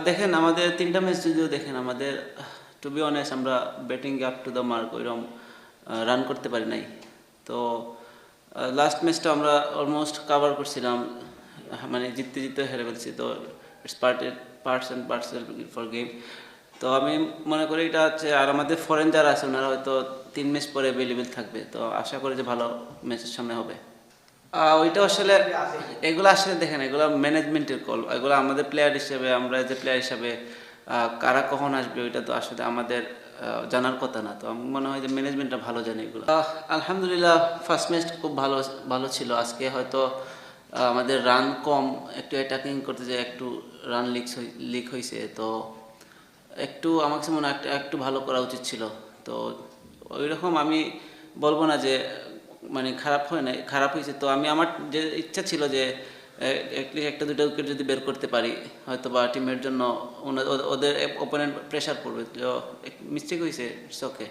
দেখেন আমাদের ৩টা ম্যাচ যদিও দেখেন আমাদের টু বি অনেস্ট আমরা batting up to the mark ওইরকম রান করতে পারি নাই। তো লাস্ট ম্যাচটা আমরা অলমোস্ট কাভার করছিলাম, মানে জিততে জিততে হেরে ফেলছি। তো it's parts and parcel for game. তো আমি মনে করি এটা হচ্ছে, আর আমাদের ফরেন যারা আছে ওনারা হয়তো 3 ম্যাচ পরে অ্যাভেলেবেল থাকবে, তো আশা করি যে ভালো ম্যাচের সামনে হবে। ওইটা আসলে, এগুলো আসলে দেখেন এগুলো ম্যানেজমেন্টের কল। এগুলো আমাদের প্লেয়ার হিসেবে, আমরা যে প্লেয়ার হিসেবে কারা কখন আসবে ওইটা তো আসলে আমাদের জানার কথা না। তো আমার মনে হয় যে ম্যানেজমেন্টটা ভালো জানে এগুলো। আলহামদুলিল্লাহ ফার্স্ট ম্যাচ খুব ভালো ভালো ছিল। আজকে হয়তো আমাদের রান কম, একটু অ্যাটাকিং করতে যেয়ে একটু রান লিক হয়েছে। তো একটু আমার কাছে মনে হয় একটু ভালো করা উচিত ছিল। তো ওই রকম আমি বলবো না যে মানে খারাপ হয় নাই, খারাপ হয়েছে। তো আমি আমার যে ইচ্ছা ছিল যে অ্যাটলিস্ট একটা দুটো উইকেট যদি বের করতে পারি, হয়তো বা টিমের জন্য ওদের ওপোনেন্ট প্রেশার পড়বে। তো মিস্টেক হয়েছে, ইটস ওকে।